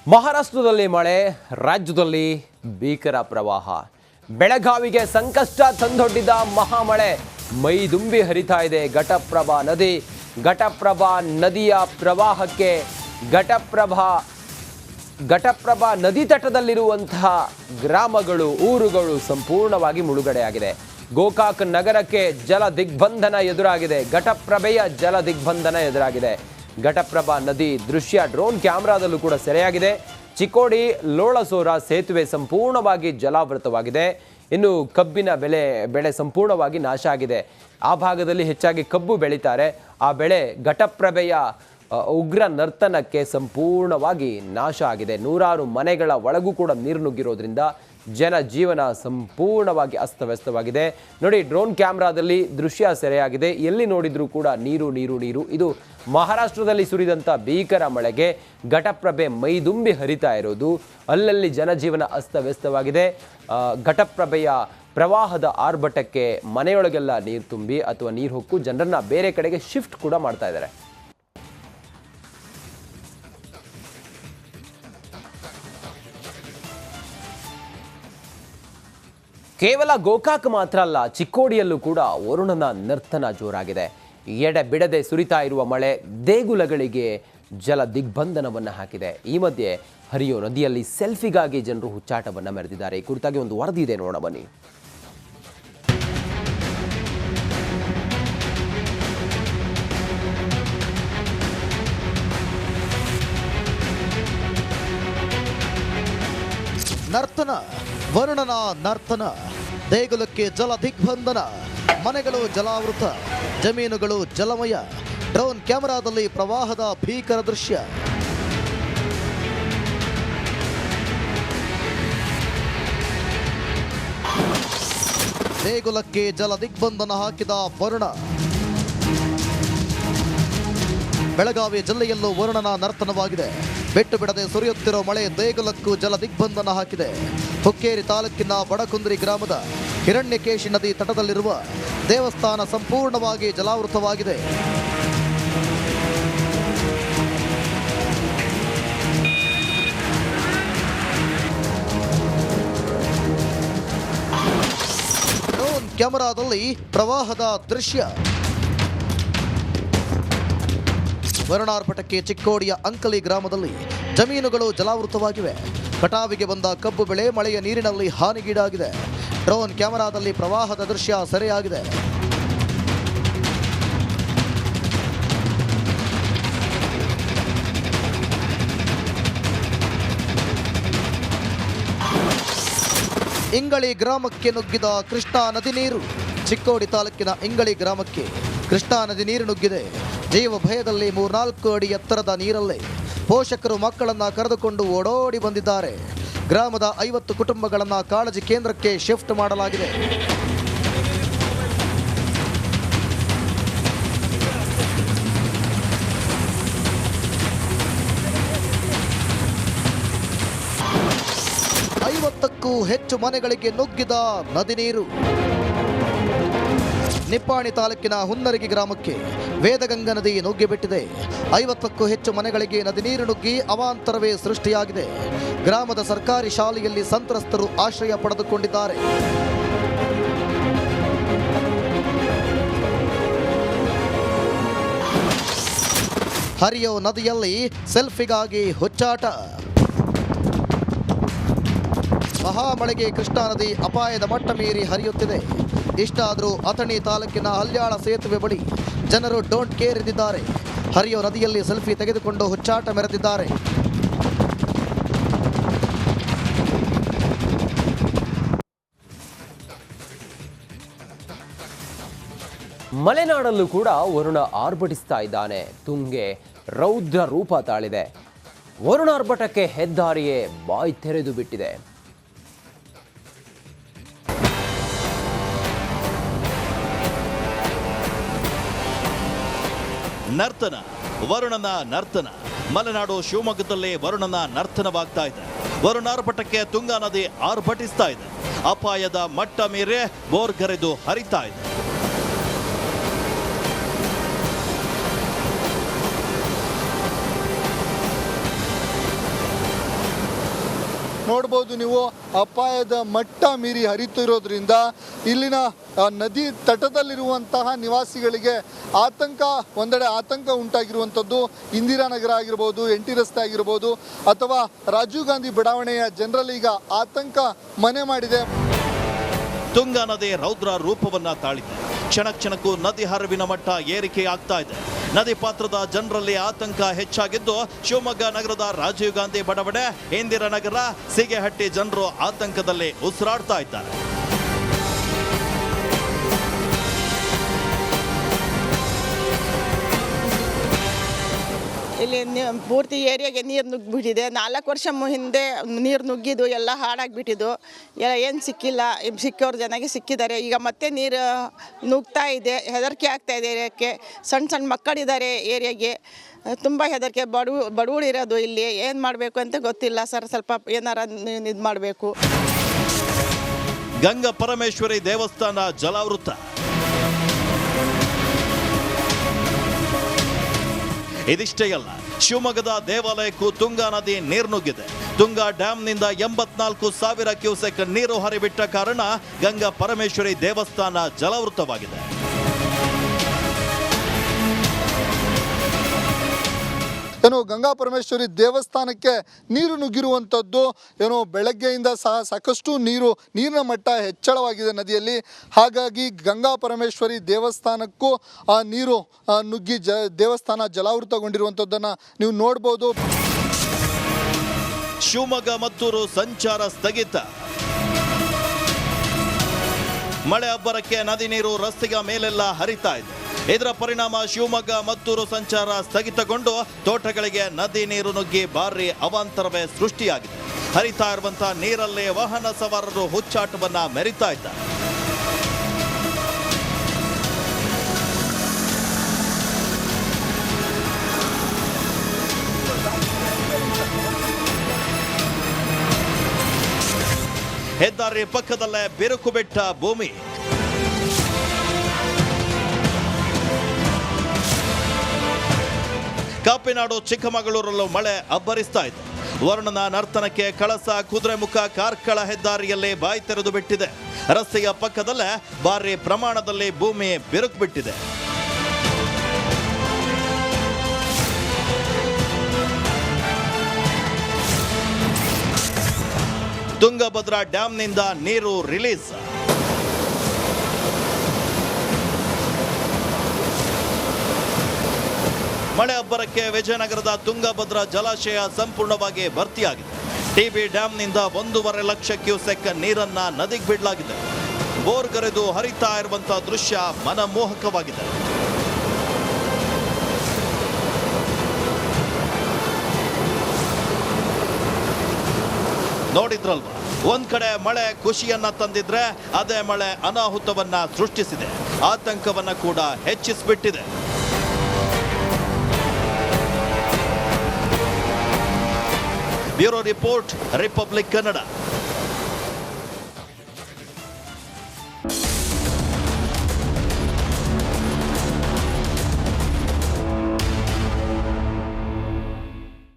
ಮಹಾರಾಷ್ಟ್ರದಲ್ಲಿ ಮಳೆ, ರಾಜ್ಯದಲ್ಲಿ ಭೀಕರ ಪ್ರವಾಹ. ಬೆಳಗಾವಿಗೆ ಸಂಕಷ್ಟ ತಂದೊಡ್ಡಿದ ಮಹಾಮಳೆ ಮೈದುಂಬಿ ಹರಿತಾ ಇದೆ ಘಟಪ್ರಭಾ ನದಿ. ಘಟಪ್ರಭಾ ನದಿಯ ಪ್ರವಾಹಕ್ಕೆ ಘಟಪ್ರಭಾ ನದಿ ತಟದಲ್ಲಿರುವಂತಹ ಗ್ರಾಮಗಳು, ಊರುಗಳು ಸಂಪೂರ್ಣವಾಗಿ ಮುಳುಗಡೆಯಾಗಿದೆ. ಗೋಕಾಕ್ ನಗರಕ್ಕೆ ಜಲ ದಿಗ್ಬಂಧನ ಎದುರಾಗಿದೆ. ಘಟಪ್ರಭೆಯ ಜಲ ದಿಗ್ಬಂಧನ ಎದುರಾಗಿದೆ. ಘಟಪ್ರಭಾ ನದಿ ದೃಶ್ಯ ಡ್ರೋನ್ ಕ್ಯಾಮೆರಾದಲ್ಲೂ ಕೂಡ ಸೆರೆಯಾಗಿದೆ. ಚಿಕ್ಕೋಡಿ ಲೋಳಸೋರ ಸೇತುವೆ ಸಂಪೂರ್ಣವಾಗಿ ಜಲಾವೃತವಾಗಿದೆ. ಇನ್ನು ಕಬ್ಬಿನ ಬೆಳೆ ಸಂಪೂರ್ಣವಾಗಿ ನಾಶ ಆಗಿದೆ. ಆ ಭಾಗದಲ್ಲಿ ಹೆಚ್ಚಾಗಿ ಕಬ್ಬು ಬೆಳೀತಾರೆ. ಆ ಬೆಳೆ ಘಟಪ್ರಭೆಯ ಉಗ್ರ ನರ್ತನಕ್ಕೆ ಸಂಪೂರ್ಣವಾಗಿ ನಾಶ ಆಗಿದೆ. ನೂರಾರು ಮನೆಗಳ ಒಳಗೂ ಕೂಡ ನೀರು ನುಗ್ಗಿರೋದ್ರಿಂದ ಜನಜೀವನ ಸಂಪೂರ್ಣವಾಗಿ ಅಸ್ತವ್ಯಸ್ತವಾಗಿದೆ. ನೋಡಿ, ಡ್ರೋನ್ ಕ್ಯಾಮ್ರಾದಲ್ಲಿ ದೃಶ್ಯ ಸೆರೆಯಾಗಿದೆ. ಎಲ್ಲಿ ನೋಡಿದ್ರೂ ಕೂಡ ನೀರು ನೀರು ನೀರು. ಇದು ಮಹಾರಾಷ್ಟ್ರದಲ್ಲಿ ಸುರಿದಂಥ ಭೀಕರ ಮಳೆಗೆ ಘಟಪ್ರಭೆ ಮೈದುಂಬಿ ಹರಿತಾ ಇರೋದು. ಅಲ್ಲಲ್ಲಿ ಜನಜೀವನ ಅಸ್ತವ್ಯಸ್ತವಾಗಿದೆ. ಘಟಪ್ರಭೆಯ ಪ್ರವಾಹದ ಆರ್ಭಟಕ್ಕೆ ಮನೆಯೊಳಗೆಲ್ಲ ನೀರು ತುಂಬಿ ಅಥವಾ ನೀರು ಹೊಕ್ಕು ಜನರನ್ನ ಬೇರೆ ಕಡೆಗೆ ಶಿಫ್ಟ್ ಕೂಡ ಮಾಡ್ತಾ ಇದ್ದಾರೆ. ಕೇವಲ ಗೋಕಾಕ್ ಮಾತ್ರ ಅಲ್ಲ, ಚಿಕ್ಕೋಡಿಯಲ್ಲೂ ಕೂಡ ವರುಣನ ನರ್ತನ ಜೋರಾಗಿದೆ. ಎಡೆ ಬಿಡದೆ ಸುರಿತಾ ಇರುವ ಮಳೆ ದೇಗುಲಗಳಿಗೆ ಜಲ ದಿಗ್ಬಂಧನವನ್ನು ಹಾಕಿದೆ. ಈ ಮಧ್ಯೆ ಹರಿಯೋ ನದಿಯಲ್ಲಿ ಸೆಲ್ಫಿಗಾಗಿ ಜನರು ಹುಚ್ಚಾಟವನ್ನು ಮೆರೆದಿದ್ದಾರೆ. ಈ ಕುರಿತಾಗಿ ಒಂದು ವರದಿ ಇದೆ, ನೋಡೋಣ ಬನ್ನಿ. ನರ್ತನ, ವರುಣನ ನರ್ತನ, ದೇಗುಲಕ್ಕೆ ಜಲ ದಿಗ್ಬಂಧನ, ಮನೆಗಳು ಜಲಾವೃತ, ಜಮೀನುಗಳು ಜಲಮಯ. ಡ್ರೋನ್ ಕ್ಯಾಮೆರಾದಲ್ಲಿ ಪ್ರವಾಹದ ಭೀಕರ ದೃಶ್ಯ. ದೇಗುಲಕ್ಕೆ ಜಲ ದಿಗ್ಬಂಧನ ಹಾಕಿದ ವರುಣ. ಬೆಳಗಾವಿ ಜಿಲ್ಲೆಯಲ್ಲೂ ವರುಣನ ನರ್ತನವಾಗಿದೆ. ಬಿಟ್ಟು ಬಿಡದೆ ಸುರಿಯುತ್ತಿರೋ ಮಳೆ ದೇಗುಲಕ್ಕೂ ಜಲ ದಿಗ್ಬಂಧನ ಹಾಕಿದೆ. ಹುಕ್ಕೇರಿ ತಾಲೂಕಿನ ಬಡಕುಂದ್ರಿ ಗ್ರಾಮದ ಹಿರಣ್ಯಕೇಶಿ ನದಿ ತಟದಲ್ಲಿರುವ ದೇವಸ್ಥಾನ ಸಂಪೂರ್ಣವಾಗಿ ಜಲಾವೃತವಾಗಿದೆ. ಡ್ರೋನ್ ಕ್ಯಾಮೆರಾದಲ್ಲಿ ಪ್ರವಾಹದ ದೃಶ್ಯ. ವರುಣಾರ್ಭಟಕ್ಕೆ ಚಿಕ್ಕೋಡಿಯ ಅಂಕಲಿ ಗ್ರಾಮದಲ್ಲಿ ಜಮೀನುಗಳು ಜಲಾವೃತವಾಗಿವೆ. ಕಟಾವಿಗೆ ಬಂದ ಕಬ್ಬು ಬೆಳೆ ಮಳೆಯ ನೀರಿನಲ್ಲಿ ಹಾನಿಗೀಡಾಗಿದೆ. ಡ್ರೋನ್ ಕ್ಯಾಮೆರಾದಲ್ಲಿ ಪ್ರವಾಹದ ದೃಶ್ಯ ಸೆರೆಯಾಗಿದೆ. ಇಂಗಳಿ ಗ್ರಾಮಕ್ಕೆ ನುಗ್ಗಿದ ಕೃಷ್ಣಾ ನದಿ ನೀರು. ಚಿಕ್ಕೋಡಿ ತಾಲೂಕಿನ ಇಂಗಳಿ ಗ್ರಾಮಕ್ಕೆ ಕೃಷ್ಣಾ ನದಿ ನೀರು ನುಗ್ಗಿದೆ. ಜೀವ ಭಯದಲ್ಲಿ 3-4 ಅಡಿ ಎತ್ತರದ ನೀರಲ್ಲೇ ಪೋಷಕರು ಮಕ್ಕಳನ್ನ ಕರೆದುಕೊಂಡು ಓಡೋಡಿ ಬಂದಿದ್ದಾರೆ. ಗ್ರಾಮದ 50 ಕುಟುಂಬಗಳನ್ನು ಕಾಳಜಿ ಕೇಂದ್ರಕ್ಕೆ ಶಿಫ್ಟ್ ಮಾಡಲಾಗಿದೆ. ಕ್ಕೂ ಹೆಚ್ಚು ಮನೆಗಳಿಗೆ ನುಗ್ಗಿದ ನದಿ ನೀರು. ನಿಪ್ಪಾಣಿ ತಾಲೂಕಿನ ಹುನ್ನರಗಿ ಗ್ರಾಮಕ್ಕೆ ವೇದಗಂಗಾ ನದಿ ನುಗ್ಗಿಬಿಟ್ಟಿದೆ. 50ಕ್ಕೂ ಹೆಚ್ಚು ಮನೆಗಳಿಗೆ ನದಿ ನೀರು ನುಗ್ಗಿ ಅವಾಂತರವೇ ಸೃಷ್ಟಿಯಾಗಿದೆ. ಗ್ರಾಮದ ಸರ್ಕಾರಿ ಶಾಲೆಯಲ್ಲಿ ಸಂತ್ರಸ್ತರು ಆಶ್ರಯ ಪಡೆದುಕೊಂಡಿದ್ದಾರೆ. ಹರಿಯೋ ನದಿಯಲ್ಲಿ ಸೆಲ್ಫಿಗಾಗಿ ಹುಚ್ಚಾಟ. ಮಹಾಮಳೆಗೆ ಕೃಷ್ಣಾ ನದಿ ಅಪಾಯದ ಮಟ್ಟ ಮೀರಿ ಹರಿಯುತ್ತಿದೆ. ಇಷ್ಟಾದರೂ ಅಥಣಿ ತಾಲೂಕಿನ ಹಲ್ಯಾಳ ಸೇತುವೆ ಬಳಿ ಜನರು ಡೋಂಟ್ ಕೇರ್ ಎಂದಿದ್ದಾರೆ. ಹರಿಯೋ ನದಿಯಲ್ಲಿ ಸೆಲ್ಫಿ ತೆಗೆದುಕೊಂಡು ಹುಚ್ಚಾಟ ಮೆರೆದಿದ್ದಾರೆ. ಮಲೆನಾಡಲ್ಲೂ ಕೂಡ ವರುಣ ಆರ್ಭಟಿಸ್ತಾ ಇದ್ದಾನೆ. ತುಂಗೆ ರೌದ್ರ ರೂಪ ತಾಳಿದೆ. ವರುಣಾರ್ಭಟಕ್ಕೆ ಹೆದ್ದಾರಿಯೇ ಬಾಯಿ ತೆರೆದು ಬಿಟ್ಟಿದೆ. ನರ್ತನ, ವರುಣನ ನರ್ತನ. ಮಲೆನಾಡು ಶಿವಮೊಗ್ಗದಲ್ಲೇ ವರುಣನ ನರ್ತನವಾಗ್ತಾ ಇದೆ. ವರುಣಾರ್ಭಟಕ್ಕೆ ತುಂಗಾ ನದಿ ಆರ್ಭಟಿಸ್ತಾ ಇದೆ. ಅಪಾಯದ ಮಟ್ಟ ಮೀರಿ ಬೋರ್ಗರೆದು ಹರಿತಾ ಇದೆ. ನೋಡ್ಬೋದು ನೀವು, ಅಪಾಯದ ಮಟ್ಟ ಮೀರಿ ಹರಿತಿರೋದ್ರಿಂದ ಇಲ್ಲಿನ ನದಿ ತಟದಲ್ಲಿರುವಂತಹ ನಿವಾಸಿಗಳಿಗೆ ಒಂದೆಡೆ ಆತಂಕ ಉಂಟಾಗಿರುವಂಥದ್ದು. ಇಂದಿರಾನಗರ ಆಗಿರ್ಬೋದು, NT ರಸ್ತೆ ಆಗಿರ್ಬೋದು, ಅಥವಾ ರಾಜೀವ್ ಗಾಂಧಿ ಬಡಾವಣೆಯ ಜನರಲ್ಲಿ ಈಗ ಆತಂಕ ಮನೆ ಮಾಡಿದೆ. ತುಂಗಾ ನದಿ ರೌದ್ರ ರೂಪವನ್ನ ತಾಳಿದೆ. ಕ್ಷಣಕ್ಕೂ ನದಿ ಹರಿವಿನ ಮಟ್ಟ ಏರಿಕೆಯಾಗ್ತಾ ಇದೆ. ನದಿ ಪಾತ್ರದ ಜನರಲ್ಲಿ ಆತಂಕ ಹೆಚ್ಚಾಗಿದ್ದು, ಶಿವಮೊಗ್ಗ ನಗರದ ರಾಜೀವ್ ಗಾಂಧಿ ಬಡಾವಣೆ, ಇಂದಿರಾನಗರ, ಸಿಗೆಹಟ್ಟಿ ಜನರು ಆತಂಕದಲ್ಲಿ ಉಸಿರಾಡ್ತಾ ಇದ್ದಾರೆ. ಇಲ್ಲಿ ಪೂರ್ತಿ ಏರಿಯಾಗೆ ನೀರು ನುಗ್ಗಿಬಿಟ್ಟಿದೆ. 4 ವರ್ಷ ಹಿಂದೆ ನೀರು ನುಗ್ಗಿದ್ದು ಎಲ್ಲ ಹಾಳಾಗಿಬಿಟ್ಟಿದ್ದು. ಏನು ಸಿಕ್ಕಿಲ್ಲ, ಸಿಕ್ಕೋರು ಜನಕ್ಕೆ ಸಿಕ್ಕಿದ್ದಾರೆ. ಈಗ ಮತ್ತೆ ನೀರು ನುಗ್ತಾ ಇದೆ. ಹೆದರಿಕೆ ಆಗ್ತಾ ಇದೆ ಏರಿಯಾಕ್ಕೆ. ಸಣ್ಣ ಮಕ್ಕಳಿದ್ದಾರೆ ಏರಿಯಾಗೆ. ತುಂಬ ಹೆದರಿಕೆ. ಬಡವರು ಇರೋದು ಇಲ್ಲಿ. ಏನು ಮಾಡಬೇಕು ಅಂತ ಗೊತ್ತಿಲ್ಲ ಸರ್. ಸ್ವಲ್ಪ ಏನಾರ ಇದು ಮಾಡಬೇಕು. ಗಂಗಾ ಪರಮೇಶ್ವರಿ ದೇವಸ್ಥಾನ ಜಲಾವೃತ. ಇದಿಷ್ಟೇ ಅಲ್ಲ, ಶಿವಮೊಗ್ಗದ ದೇವಾಲಯಕ್ಕೂ ತುಂಗಾ ನದಿ ನೀರು ನುಗ್ಗಿದೆ. ತುಂಗಾ ಡ್ಯಾಂನಿಂದ 84,000 ಕ್ಯೂಸೆಕ್ ನೀರು ಹರಿಬಿಟ್ಟ ಕಾರಣ ಗಂಗಾ ಪರಮೇಶ್ವರಿ ದೇವಸ್ಥಾನ ಜಲಾವೃತವಾಗಿದೆ. ಗಂಗಾ ಪರಮೇಶ್ವರಿ ದೇವಸ್ಥಾನಕ್ಕೆ ನೀರು ನುಗ್ಗಿರುವಂಥದ್ದು. ಬೆಳಗ್ಗೆಯಿಂದ ಸಹ ಸಾಕಷ್ಟು ನೀರಿನ ಮಟ್ಟ ಹೆಚ್ಚಳವಾಗಿದೆ ನದಿಯಲ್ಲಿ. ಹಾಗಾಗಿ ಗಂಗಾ ಪರಮೇಶ್ವರಿ ದೇವಸ್ಥಾನಕ್ಕೂ ಆ ನೀರು ನುಗ್ಗಿ ದೇವಸ್ಥಾನ ಜಲಾವೃತಗೊಂಡಿರುವಂಥದ್ದನ್ನು ನೀವು ನೋಡ್ಬೋದು. ಶಿವಮೊಗ್ಗ ಮತ್ತೂರು ಸಂಚಾರ ಸ್ಥಗಿತ. ಮಳೆ ಅಬ್ಬರಕ್ಕೆ ನದಿ ನೀರು ರಸ್ತೆಯ ಮೇಲೆಲ್ಲ ಹರಿತಾ ಇದೆ. ಇದರ ಪರಿಣಾಮ ಶಿವಮೊಗ್ಗ ಮತ್ತೂರು ಸಂಚಾರ ಸ್ಥಗಿತಗೊಂಡು ತೋಟಗಳಿಗೆ ನದಿ ನೀರು ನುಗ್ಗಿ ಭಾರಿ ಅವಾಂತರವೇ ಸೃಷ್ಟಿಯಾಗಿದೆ. ಹರಿತಾ ಇರುವಂತಹ ನೀರಲ್ಲೇ ವಾಹನ ಸವಾರರು ಹುಚ್ಚಾಟವನ್ನ ಮೆರಿತಾ ಇದ್ದಾರೆ. ಹೆದ್ದಾರಿ ಪಕ್ಕದಲ್ಲೇ ಬಿರುಕು ಬಿಟ್ಟ ಭೂಮಿ. ಕಾಪಿನಾಡು ಚಿಕ್ಕಮಗಳೂರಲ್ಲೂ ಮಳೆ ಅಬ್ಬರಿಸ್ತಾ ಇದೆ. ವರುಣನ ನರ್ತನಕ್ಕೆ ಕಳಸ ಕುದುರೆಮುಖ ಕಾರ್ಕಳ ಹೆದ್ದಾರಿಯಲ್ಲಿ ಬಾಯಿ ತೆರೆದು ಬಿಟ್ಟಿದೆ. ರಸ್ತೆಯ ಪಕ್ಕದಲ್ಲೇ ಭಾರಿ ಪ್ರಮಾಣದಲ್ಲಿ ಭೂಮಿ ಬಿರುಕು ಬಿಟ್ಟಿದೆ. ತುಂಗಭದ್ರಾ ಡ್ಯಾಂನಿಂದ ನೀರು ರಿಲೀಸ್. ಮಳೆ ಅಬ್ಬರಕ್ಕೆ ವಿಜಯನಗರದ ತುಂಗಭದ್ರಾ ಜಲಾಶಯ ಸಂಪೂರ್ಣವಾಗಿ ಭರ್ತಿಯಾಗಿದೆ. TB ಡ್ಯಾಂನಿಂದ 1.5 ಲಕ್ಷ ಕ್ಯೂಸೆಕ್ ನೀರನ್ನ ನದಿಗೆ ಬಿಡಲಾಗಿದೆ. ಬೋರ್ಗರೆದು ಹರಿತಾ ಇರುವಂತಹ ದೃಶ್ಯ ಮನಮೋಹಕವಾಗಿದೆ. ನೋಡಿದ್ರಲ್ವಾ, ಒಂದ್ ಕಡೆ ಮಳೆ ಖುಷಿಯನ್ನ ತಂದಿದ್ರೆ ಅದೇ ಮಳೆ ಅನಾಹುತವನ್ನ ಸೃಷ್ಟಿಸಿದೆ. ಆತಂಕವನ್ನ ಕೂಡ ಹೆಚ್ಚಿಸಿಬಿಟ್ಟಿದೆ. Bureau report, Republic Kannada.